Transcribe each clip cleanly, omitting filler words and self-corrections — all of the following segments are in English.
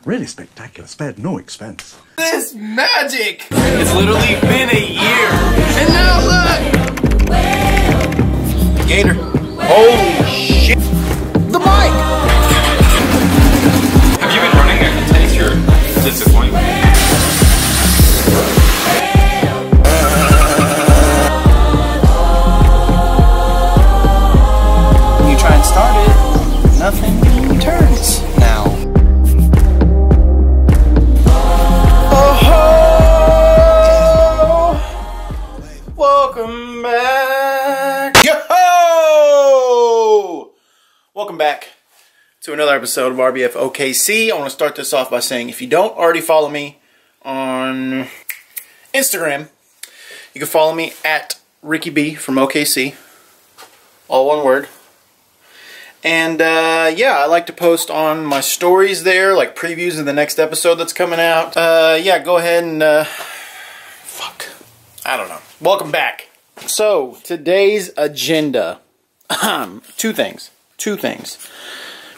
Really spectacular, spared no expense. This magic! It's literally been a year. And now look! Gator. Holy shit! The bike! Have you been running? I can taste your disappointment. When you try and start it, nothing turns now. Welcome back. Yo! Welcome back to another episode of RBF OKC. I want to start this off by saying if you don't already follow me on Instagram, you can follow me at Ricky B from OKC. All one word. And yeah, I like to post on my stories there, like previews of the next episode that's coming out. Yeah, go ahead and fuck. I don't know. Welcome back. So, today's agenda. Two things.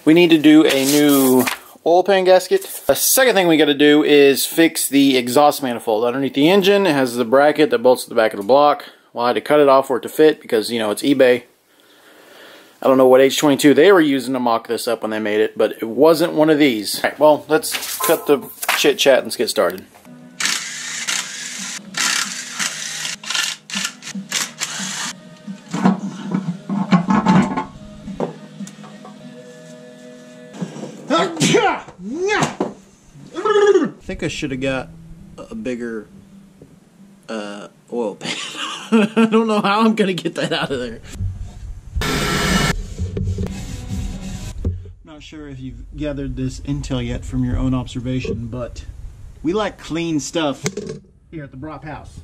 We need to do a new oil pan gasket. The second thing we got to do is fix the exhaust manifold. Underneath the engine, it has the bracket that bolts to the back of the block. Well, I had to cut it off for it to fit because, you know, it's eBay. I don't know what H22 they were using to mock this up when they made it, but it wasn't one of these. Alright, well, let's cut the chit chat and let's get started. I think I should have got a bigger oil pan. I don't know how I'm going to get that out of there. Not sure if you've gathered this intel yet from your own observation, but we like clean stuff here at the Brop house.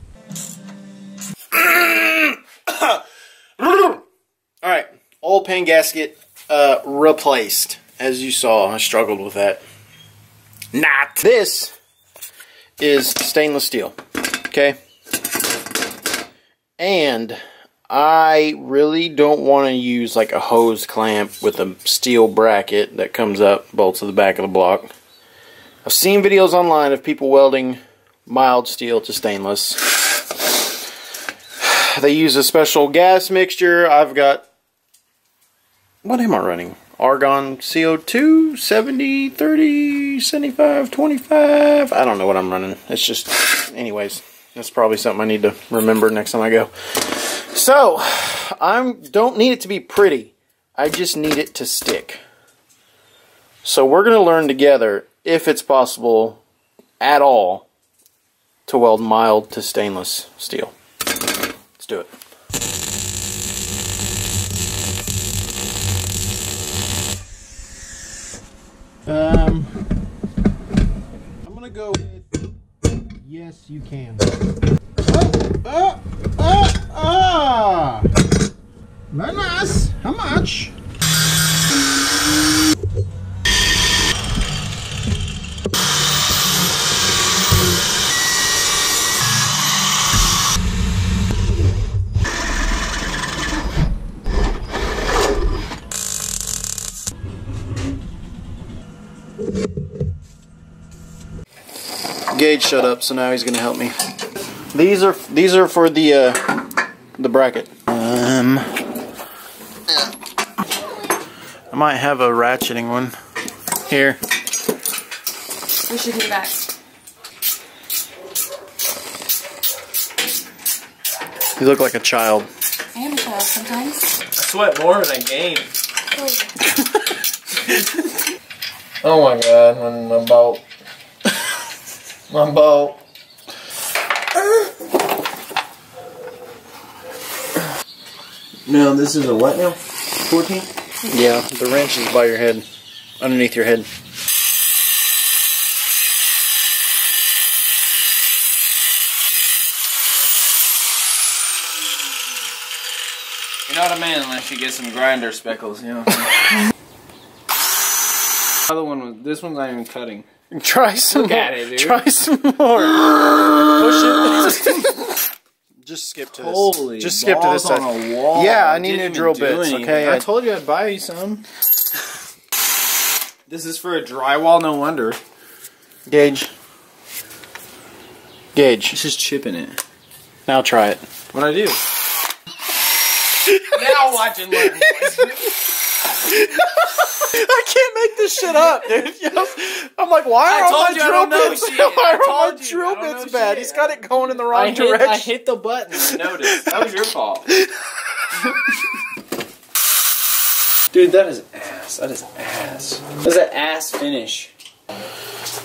Alright, oil pan gasket replaced. As you saw, I struggled with that. This is stainless steel, okay? And I really don't want to use like a hose clamp with a steel bracket that comes up, bolts to the back of the block. I've seen videos online of people welding mild steel to stainless. They use a special gas mixture. I've got, what am I running? Argon CO2, 70, 30, 75, 25. I don't know what I'm running. It's just, anyways, that's probably something I need to remember next time I go. So, I don't need it to be pretty. I just need it to stick. So we're going to learn together, if it's possible at all, to weld mild to stainless steel. Let's do it. I'm gonna go with yes, you can. Very nice. How much? Gage shut up, so now he's gonna help me. These are for the bracket. I might have a ratcheting one here. We should get back. You look like a child. I am a child sometimes. I sweat more than I gain. Oh my god, my boat. My boat. Now, this is a what now? 14? Yeah, the wrench is by your head. Underneath your head. You're not a man unless you get some grinder speckles, you know. Other one was, this one's not even cutting. Try some Look more. at it, dude. Try some more. Push it. Just skip to this. Holy just skip to this side. On a wall. Yeah, I need Didn't new drill even do bits. anything. Okay, I told you I'd buy you some. This is for a drywall, no wonder. Gage. Gage. It's just chipping it. Now try it. What'd I do? Now watch and learn. I can't make this shit up, dude. You know, I'm like, why are all my drill bits? Why are all my drill bits bad? He's got it going in the wrong direction. I hit the button. I noticed. That was your fault. Dude, that is ass. That is ass. That's an ass finish.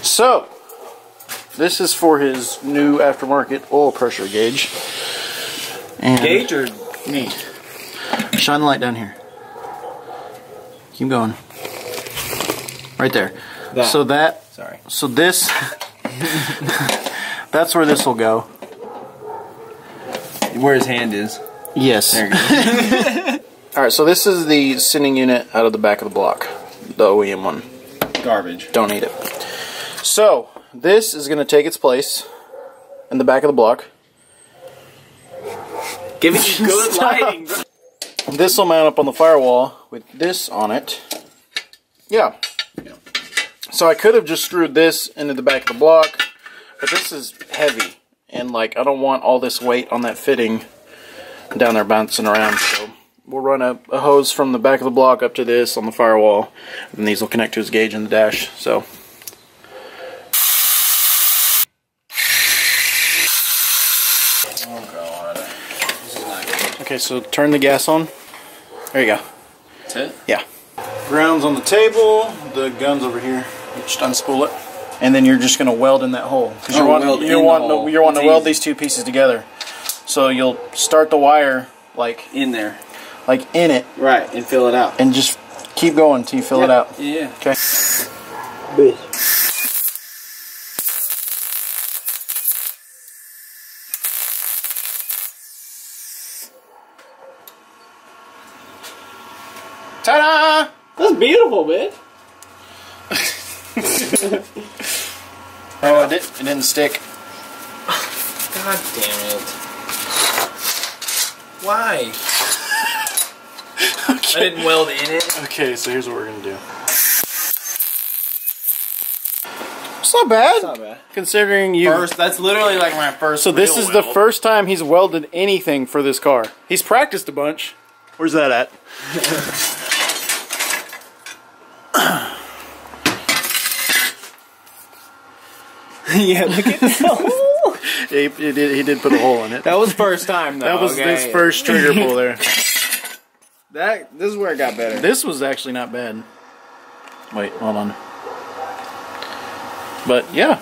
So, this is for his new aftermarket oil pressure gauge. And Gage or me? shine the light down here. Keep going. Right there. That. So that. Sorry. So this. That's where this will go. Where his hand is. Yes. There you go. Alright, so this is the sending unit out of the back of the block. The OEM one. Garbage. Don't need it. So, this is going to take its place in the back of the block. Give it good lighting, bro. This will mount up on the firewall with this on it. Yeah. So I could have just screwed this into the back of the block, but this is heavy. And like, I don't want all this weight on that fitting down there bouncing around. So we'll run a hose from the back of the block up to this on the firewall. And these will connect to his gauge in the dash. So. Oh god. This is not good. Okay, so turn the gas on. There you go. That's it? Yeah. Ground's on the table. The gun's over here. You just unspool it. And then you're just going to weld in that hole. Because you're wanting to weld these two pieces together. So you'll start the wire like in there. Like in it. Right, and fill it out. And just keep going until you fill it out. Yeah. Okay. Ta-da! That's beautiful, man. Oh, it didn't stick. God damn it. Why? Okay. I didn't weld in it. Okay, so here's what we're gonna do. It's not bad. It's not bad. Considering you... That's literally like my first So this real is the weld. first time he's welded anything for this car. He's practiced a bunch. Where's that at? Yeah, look at that hole. He did put a hole in it. That was first time though. That was his first trigger pull there. This is where it got better. This was actually not bad. Wait, hold on. But yeah.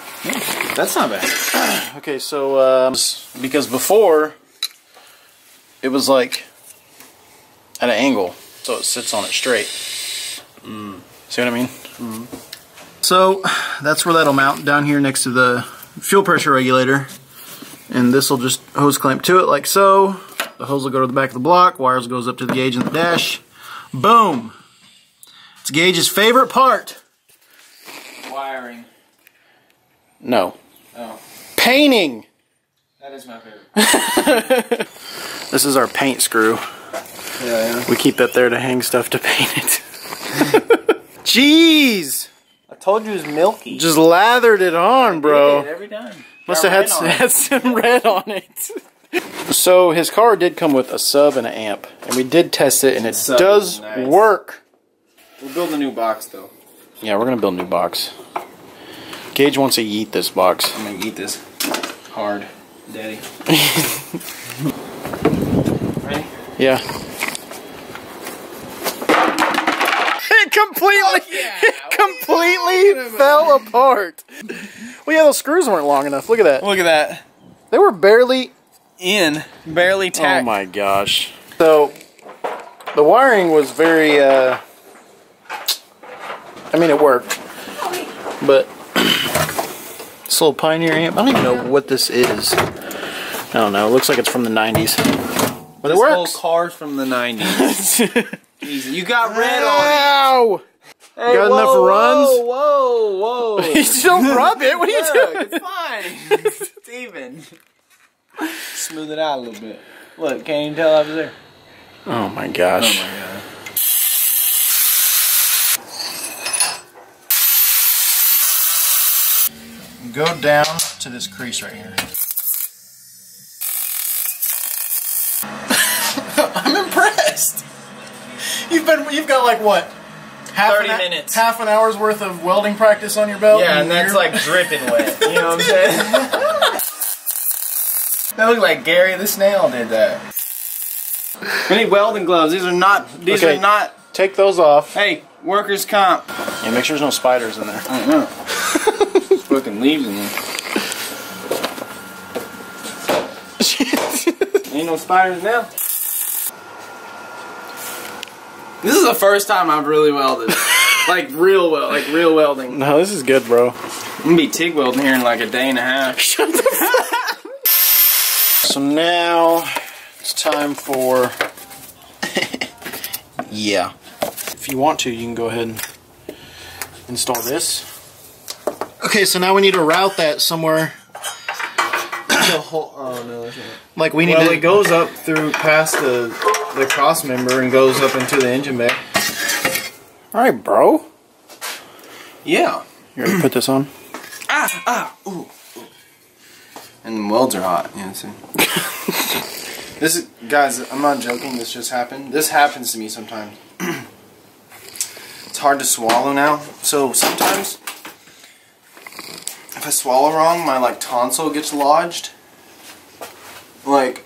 That's not bad. Okay, so because before it was like at an angle, so it sits on it straight. See what I mean? So that's where that'll mount, down here next to the fuel pressure regulator. And this will just hose clamp to it like so. The hose will go to the back of the block, wires goes up to the gauge in the dash. Boom! It's Gage's favorite part. Wiring. No. Oh. Painting! That is my favorite. This is our paint screw. Yeah. We keep that there to hang stuff to paint it. Jeez! I told you it was milky. Just lathered it on, bro. Every time. Must have had some red on it. So his car did come with a sub and an amp, and we did test it, and it does work. We'll build a new box though. Yeah, we're gonna build a new box. Gage wants to yeet this box. I'm gonna eat this hard, daddy. Ready? Yeah. It completely fell apart. Well, yeah, those screws weren't long enough. Look at that. Look at that. They were barely barely tacked. Oh my gosh. So the wiring was very I mean, it worked, but this little Pioneer amp, I don't even know what this is. I don't know, it looks like it's from the 90s, but it works. This whole car's from the 90s. Easy. You got red on Ow! it. Got enough runs? Whoa. You don't rub it, what are you doing? It's fine. It's even. Smooth it out a little bit. Look, can't even tell I was there. Oh my gosh. Oh my god. You go down to this crease right here. I'm impressed. You've got like what? 30 minutes. Half an hour's worth of welding practice on your belt? Yeah, and that's like dripping wet. You know what I'm saying? That looked like Gary the Snail did that. We need welding gloves. These are not. Take those off. Hey, workers' comp. Yeah, make sure there's no spiders in there. I know. Fucking leaves in there. Ain't no spiders now. This is the first time I've really welded. like real welding. No, this is good, bro. I'm gonna be TIG welding here in like a day and a half. Shut the fuck. So now it's time for yeah. If you want to, you can go ahead and install this. Okay, so now we need to route that somewhere. Oh no, that's not. Like we need to. It goes up through past the cross member and goes up into the engine bay. All right, bro. Yeah. You ready to put this on? Ooh. And the welds are hot. You know what I'm saying? This is, guys, I'm not joking. This just happened. This happens to me sometimes. It's hard to swallow now. So sometimes, if I swallow wrong, my like tonsil gets lodged, like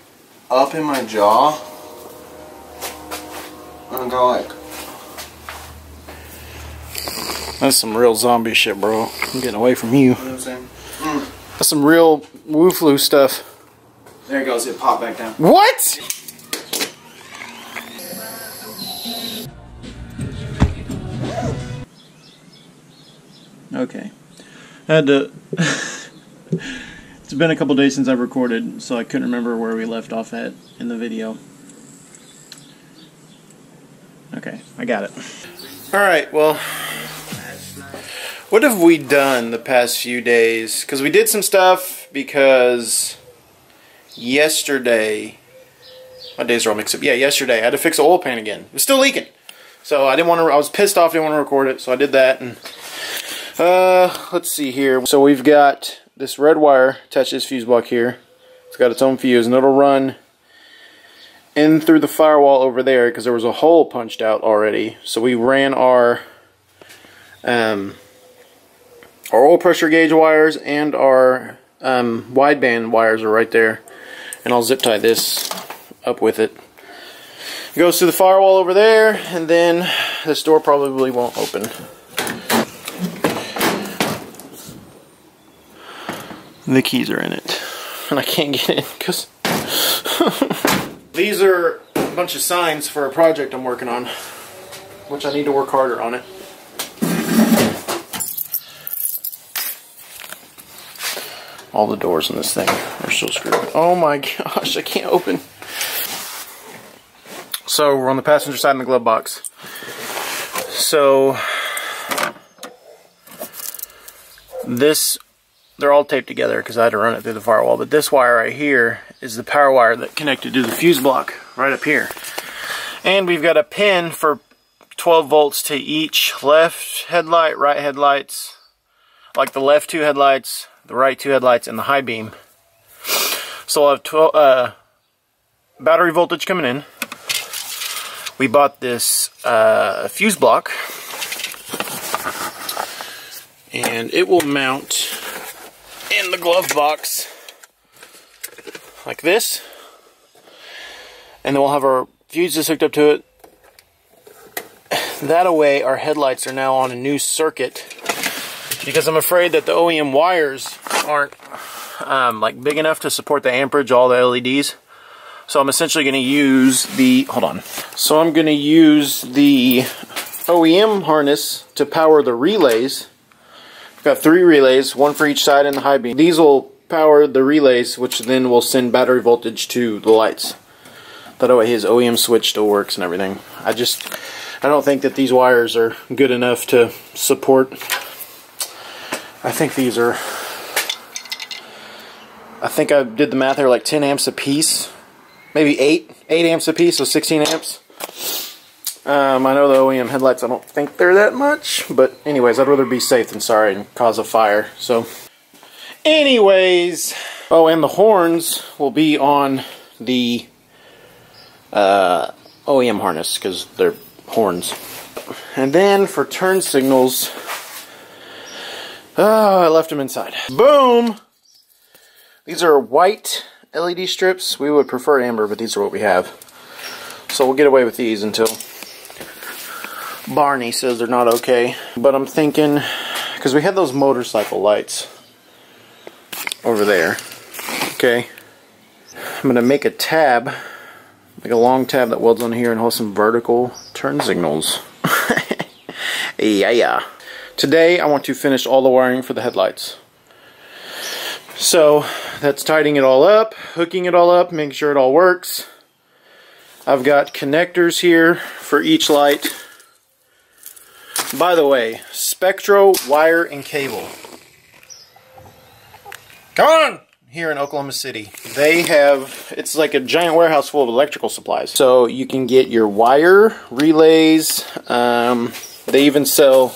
up in my jaw, and I go like. That's some real zombie shit, bro. I'm getting away from you. You know what I'm saying? That's some real woo-flu stuff. There it goes. It popped back down. What? Okay. I had to... It's been a couple days since I've recorded, so I couldn't remember where we left off at in the video. Okay, I got it. Alright, well... What have we done the past few days? Because we did some stuff because... Yesterday... My days are all mixed up. Yeah, yesterday I had to fix the oil pan again. It was still leaking. So I didn't want to... I was pissed off, didn't want to record it, so I did that. And let's see here. So we've got this red wire attached to this fuse block here. It's got its own fuse, and it'll run in through the firewall over there because there was a hole punched out already. So we ran our oil pressure gauge wires and our wideband wires are right there. And I'll zip tie this up with it. It goes through the firewall over there, and then this door probably won't open. The keys are in it, and I can't get in because these are a bunch of signs for a project I'm working on, which I need to work harder on it. All the doors in this thing are so screwed. Oh my gosh, I can't open. So we're on the passenger side in the glove box. So this, they're all taped together because I had to run it through the firewall. But this wire right here is the power wire that connected to the fuse block right up here. And we've got a pin for 12 volts to each left headlight, right headlights, like the left two headlights, the right two headlights, and the high beam. So I'll have 12 battery voltage coming in. We bought this fuse block, and it will mount in the glove box like this, and then we'll have our fuses hooked up to it. That way our headlights are now on a new circuit, because I'm afraid that the OEM wires aren't like big enough to support the amperage, all the LEDs. So I'm essentially going to use the, So I'm going to use the OEM harness to power the relays. I've got 3 relays, one for each side in the high beam. These will power the relays, which then will send battery voltage to the lights. That way his OEM switch still works and everything. I don't think that these wires are good enough to support. I think these are, I think I did the math, they're like 10 amps a piece. Maybe 8 amps a piece, so 16 amps. I know the OEM headlights, I don't think they're that much, but anyways, I'd rather be safe than sorry and cause a fire. So Anyways, oh, and the horns will be on the OEM harness because they're horns. And then for turn signals, oh, I left them inside. Boom! These are white LED strips. We would prefer amber, but these are what we have. So we'll get away with these until Barney says they're not okay. But I'm thinking, because we had those motorcycle lights over there. Okay. I'm going to make a tab, like a long tab that welds on here and holds some vertical turn signals. Yeah. Today I want to finish all the wiring for the headlights. So that's tidying it all up, hooking it all up, making sure it all works. I've got connectors here for each light. By the way, Spectro wire and cable. Come on! Here in Oklahoma City. They have, it's like a giant warehouse full of electrical supplies. So you can get your wire, relays, they even sell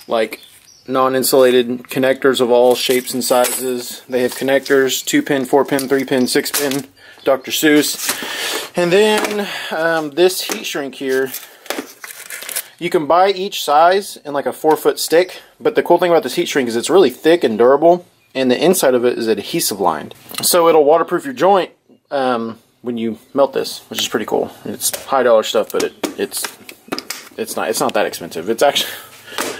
like non-insulated connectors of all shapes and sizes. They have connectors, 2-pin, 4-pin, 3-pin, 6-pin, Dr. Seuss. And then this heat shrink here, you can buy each size in like a 4-foot stick, but the cool thing about this heat shrink is it's really thick and durable, and the inside of it is adhesive lined. So it'll waterproof your joint when you melt this, which is pretty cool. It's high dollar stuff, but it's not that expensive. It's actually,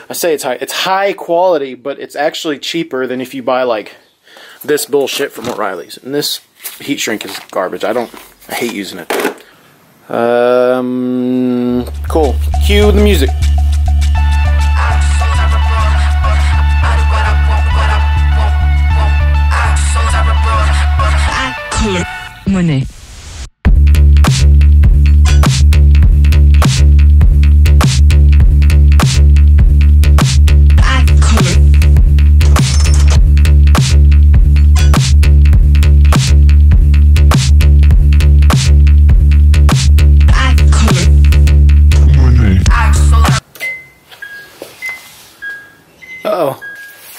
I say it's high quality, but it's actually cheaper than if you buy like this bullshit from O'Reilly's. And this heat shrink is garbage. I hate using it. Cool. Cue the music. Money. Uh-oh.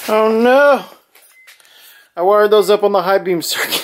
Oh no! I wired those up on the high beam circuit.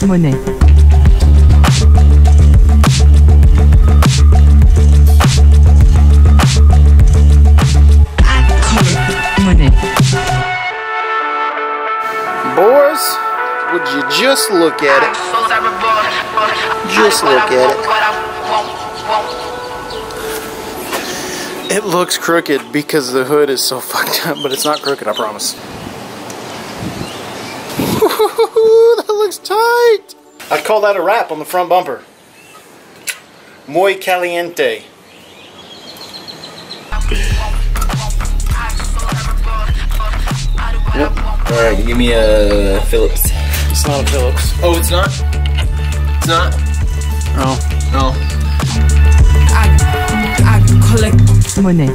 Money. Money. Boys, would you just look at it? Just look at it. It looks crooked because the hood is so fucked up, but it's not crooked, I promise. That looks tight! I'd call that a wrap on the front bumper. Muy caliente. Yep. Alright, give me a Phillips. It's not a Phillips. Oh, it's not? It's not? Oh. No. I collect money.